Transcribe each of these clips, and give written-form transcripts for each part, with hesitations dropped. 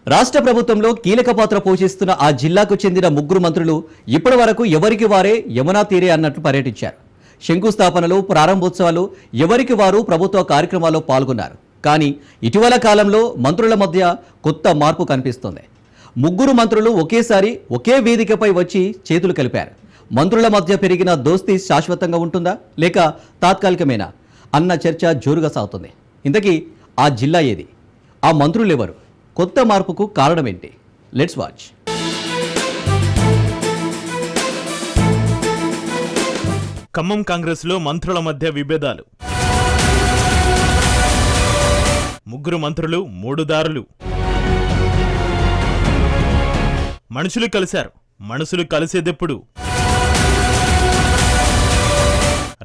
రాష్ట్ర ప్రభుత్వంలో కీలక పాత్ర పోషిస్తున్న ఆ జిల్లాకు చెందిన ముగ్గురు మంత్రులు ఇప్పటి వరకు ఎవరికి వారే యమునా తీరే అన్నట్లు పర్యటించారు. శంకుస్థాపనలు, ప్రారంభోత్సవాలు ఎవరికి వారు ప్రభుత్వ కార్యక్రమాల్లో పాల్గొన్నారు. కానీ ఇటీవల కాలంలో మంత్రుల మధ్య కొత్త మార్పు కనిపిస్తోంది. ముగ్గురు మంత్రులు ఒకేసారి ఒకే వేదికపై వచ్చి చేతులు కలిపారు. మంత్రుల మధ్య పెరిగిన దోస్తీ శాశ్వతంగా ఉంటుందా లేక తాత్కాలికమేనా అన్న చర్చ జోరుగా సాగుతుంది. ఇంతకీ ఆ జిల్లా ఏది? ఆ మంత్రులు ఎవరు? కొత్త మార్పుకు కారణం ఏంటి? Let's watch. ఖమ్మం కాంగ్రెస్లో మంత్రుల మధ్య విభేదాలు. ముగ్గురు మంత్రులు, మూడు దారులు. మనుషులు కలిశారు. మనసులు కలిసేదెప్పుడు?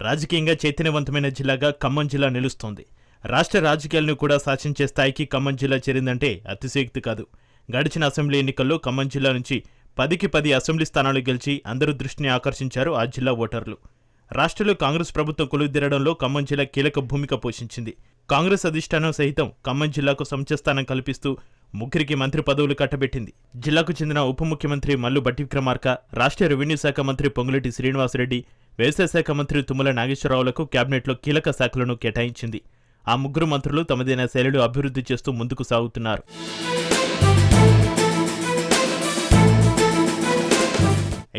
రాజకీయంగా చైతన్యవంతమైన జిల్లాగా ఖమ్మం జిల్లా నిలుస్తోంది. రాష్ట్ర రాజకీయాలను కూడా శాసించే స్థాయికి ఖమ్మం జిల్లా చేరిందంటే అతిశయోక్తి కాదు. గడిచిన అసెంబ్లీ ఎన్నికల్లో ఖమ్మం జిల్లా నుంచి 10కి 10 అసెంబ్లీ స్థానాలు గెలిచి అందరూ దృష్టిని ఆకర్షించారు ఆ జిల్లా ఓటర్లు. రాష్ట్రంలో కాంగ్రెస్ ప్రభుత్వం కొలువుదీరడంలో ఖమ్మం జిల్లా కీలక భూమిక పోషించింది. కాంగ్రెస్ అధిష్టానం సహితం ఖమ్మం జిల్లాకు సముచిత స్థానం కల్పిస్తూ ముగ్గురికి మంత్రి పదవులు కట్టబెట్టింది. జిల్లాకు చెందిన ఉప ముఖ్యమంత్రి మల్లు భట్టి విక్రమార్క, రాష్ట్ర రెవెన్యూ శాఖ మంత్రి పొంగులేటి శ్రీనివాసరెడ్డి, వ్యవసాయ శాఖ మంత్రి తుమ్మల నాగేశ్వరరావులకు కేబినెట్లో కీలక శాఖలను కేటాయించింది. ఆ ముగ్గురు మంత్రులు తమదైన శైలిలో అభివృద్ధి చేస్తూ ముందుకు సాగుతున్నారు.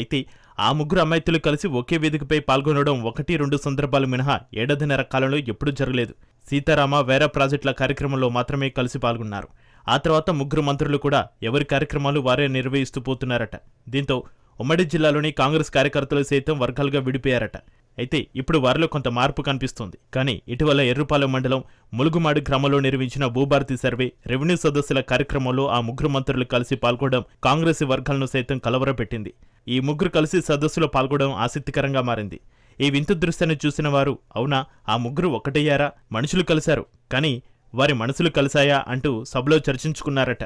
అయితే ఆ ముగ్గురు అమ్మాయితులు కలిసి ఒకే వేదికపై పాల్గొనడం 1-2 సందర్భాలు మినహా ఏడాదిన్నర కాలంలో ఎప్పుడూ జరగలేదు. సీతారామ, వేరా ప్రాజెక్టుల కార్యక్రమంలో మాత్రమే కలిసి పాల్గొన్నారు. ఆ తర్వాత ముగ్గురు మంత్రులు కూడా ఎవరి కార్యక్రమాలు వారే నిర్వహిస్తూ పోతున్నారట. దీంతో ఉమ్మడి జిల్లాలోని కాంగ్రెస్ కార్యకర్తలు సైతం వర్గాలుగా విడిపోయారట. అయితే ఇప్పుడు వారిలో కొంత మార్పు కనిపిస్తోంది. కానీ ఇటీవల ఎర్రుపాలెం మండలం ములుగుమాడు గ్రామంలో నిర్వహించిన భూభారతి సర్వే, రెవెన్యూ సదస్సుల కార్యక్రమంలో ఆ ముగ్గురు మంత్రులు కలిసి పాల్గొనడం కాంగ్రెస్ వర్గాలను సైతం కలవరపెట్టింది. ఈ ముగ్గురు కలిసి సదస్సులో పాల్గొనడం ఆసక్తికరంగా మారింది. ఈ వింత దృశ్యాన్ని చూసిన వారు, అవునా, ఆ ముగ్గురు ఒకటయ్యారా, మనుషులు కలిశారు, కానీ వారి మనసులు కలిశాయా అంటూ సభలో చర్చించుకున్నారట.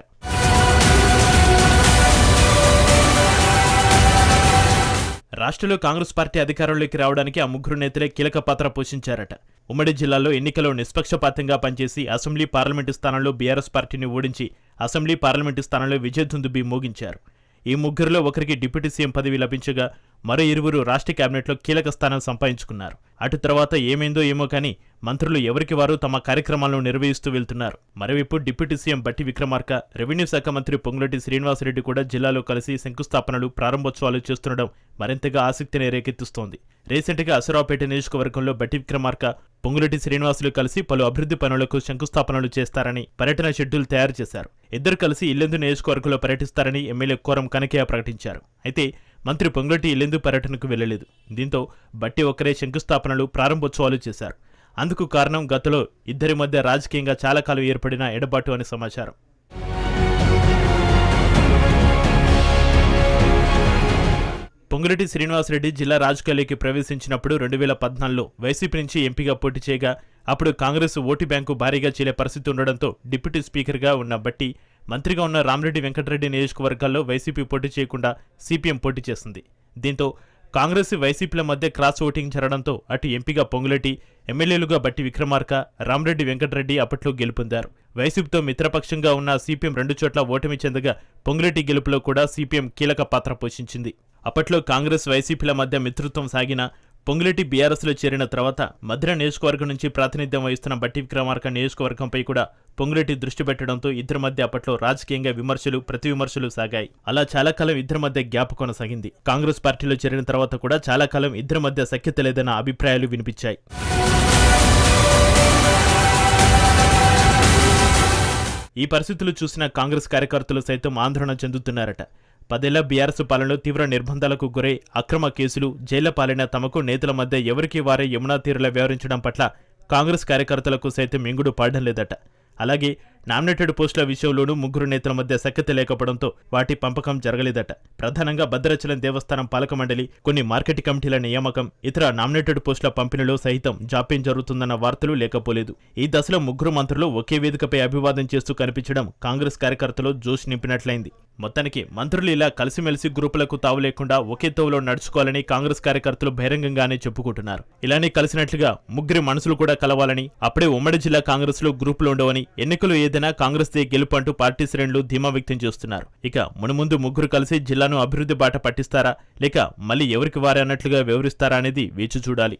రాష్ట్రంలో కాంగ్రెస్ పార్టీ అధికారంలోకి రావడానికి ఆ ముగ్గురు నేతలే కీలక పాత్ర పోషించారట. ఉమ్మడి జిల్లాలో ఎన్నికల్లో నిష్పక్షపాతంగా పనిచేసి అసెంబ్లీ, పార్లమెంటు స్థానంలో బీఆర్ఎస్ పార్టీని ఓడించి అసెంబ్లీ, పార్లమెంటు స్థానంలో విజయదుందుబి మోగించారు. ఈ ముగ్గురులో ఒకరికి డిప్యూటీ సీఎం పదవి లభించగా మరో ఇరువురు రాష్ట్ర కేబినెట్లో కీలక స్థానం సంపాదించుకున్నారు. అటు తర్వాత ఏమైందో ఏమో కానీ మంత్రులు ఎవరికి వారు తమ కార్యక్రమాలను నిర్వహిస్తూ వెళ్తున్నారు. మరోవైపు deputy CM Bhatti Vikramarka, revenue శాఖ మంత్రి పొంగులేటి శ్రీనివాసరెడ్డి కూడా జిల్లాలో కలిసి శంకుస్థాపనలు, ప్రారంభోత్సవాలు చేస్తుండడం మరింతగా ఆసక్తిని రేకెత్తిస్తోంది. రీసెంట్గా అసరావుపేట నియోజకవర్గంలో భట్టి విక్రమార్క, పొంగులేటి శ్రీనివాసులు కలిసి పలు అభివృద్ధి పనులకు శంకుస్థాపనలు చేస్తారని పర్యటన షెడ్యూల్ తయారు చేశారు. ఇద్దరు కలిసి ఇల్లెందు నియోజకవర్గంలో పర్యటిస్తారని ఎమ్మెల్యే కోరం కనకయ్య ప్రకటించారు. అయితే మంత్రి పొంగులేటి ఇల్లెందు పర్యటనకు వెళ్లలేదు. దీంతో భట్టి ఒక్కరే శంకుస్థాపనలు, ప్రారంభోత్సవాలు చేశారు. అందుకు కారణం గతంలో ఇద్దరి మధ్య రాజకీయంగా చాలా కాలం ఏర్పడిన ఎడబాటు అని సమాచారం. పొంగులేటి శ్రీనివాసరెడ్డి జిల్లా రాజకీయాల్లోకి ప్రవేశించినప్పుడు 2014లో వైసీపీ నుంచి ఎంపీగా పోటీ చేయగా అప్పుడు కాంగ్రెస్ ఓటు బ్యాంకు భారీగా చీలే పరిస్థితి ఉండడంతో డిప్యూటీ స్పీకర్గా ఉన్న బట్టి మంత్రిగా ఉన్న రామిరెడ్డి వెంకటరెడ్డి నియోజకవర్గాల్లో వైసీపీ పోటీ చేయకుండా సిపిఎం పోటీ చేసింది. దీంతో కాంగ్రెస్, వైసీపీల మధ్య క్రాస్ ఓటింగ్ జరగడంతో అటు ఎంపీగా పొంగులేటి, ఎమ్మెల్యేలుగా బట్టి విక్రమార్క, రామిరెడ్డి వెంకటరెడ్డి అప్పట్లో గెలుపొందారు. వైసీపీతో మిత్రపక్షంగా ఉన్న సిపిఎం 2 చోట్ల ఓటమి చెందగా పొంగులేటి గెలుపులో కూడా సిపిఎం కీలక పాత్ర పోషించింది. అప్పట్లో కాంగ్రెస్, వైసీపీల మధ్య మిత్రత్వం సాగిన పొంగులేటి బీఆర్ఎస్లో చేరిన తర్వాత మధ్య నియోజకవర్గం నుంచి ప్రాతినిధ్యం వహిస్తున్న బట్టి విక్రమార్క నియోజకవర్గంపై కూడా పొంగులేటి దృష్టి పెట్టడంతో ఇద్దరి మధ్య అప్పట్లో రాజకీయంగా విమర్శలు, ప్రతి విమర్శలు సాగాయి. అలా చాలా కాలం ఇద్దరి మధ్య గ్యాప్ కొనసాగింది. కాంగ్రెస్ పార్టీలో చేరిన తర్వాత కూడా చాలా కాలం ఇద్దరి మధ్య సఖ్యత లేదన్న అభిప్రాయాలు వినిపించాయి. ఈ పరిస్థితులు చూసిన కాంగ్రెస్ కార్యకర్తలు సైతం ఆందోళన చెందుతున్నారట. 10 ఏళ్ల బీఆర్ఎస్ పాలనలో తీవ్ర నిర్బంధాలకు గురై అక్రమ కేసులు, జైళ్ల పాలైన తమకు నేతల మధ్య ఎవరికి వారే యమునా తీరులా వ్యవహరించడం పట్ల కాంగ్రెస్ కార్యకర్తలకు సైతం మింగుడు పడడం లేదట. అలాగే నామినేటెడ్ పోస్టుల విషయంలోనూ ముగ్గురు నేతల మధ్య సఖ్యత లేకపోవడంతో వాటి పంపకం జరగలేదట. ప్రధానంగా భద్రాచలం దేవస్థానం పాలక మండలి, కొన్ని మార్కెట్ కమిటీల నియామకం, ఇతర నామినేటెడ్ పోస్టుల పంపిణీలో సహితం జాప్యం జరుగుతుందన్న వార్తలు లేకపోలేదు. ఈ దశలో ముగ్గురు మంత్రులు ఒకే వేదికపై అభివాదం చేస్తూ కనిపించడం కాంగ్రెస్ కార్యకర్తలు జోష్ నింపినట్లయింది. మొత్తానికి మంత్రులు ఇలా కలిసిమెలిసి గ్రూపులకు తావు లేకుండా ఒకే తోవలో నడుచుకోవాలని కాంగ్రెస్ కార్యకర్తలు బహిరంగంగానే చెప్పుకుంటున్నారు. ఇలానే కలిసినట్లుగా ముగ్గురి మనసులు కూడా కలవాలని, అప్పుడే ఉమ్మడి జిల్లా కాంగ్రెస్ లో గ్రూపులు ఉండవని, ఎన్నికలు ఏదైనా కాంగ్రెస్దే గెలుపు అంటూ పార్టీ శ్రేణులు ధీమా వ్యక్తం చేస్తున్నారు. ఇక మునుముందు ముగ్గురు కలిసి జిల్లాను అభివృద్ధి బాట పట్టిస్తారా లేక మళ్ళీ ఎవరికి వారే అన్నట్లుగా వ్యవహరిస్తారా అనేది వేచి చూడాలి.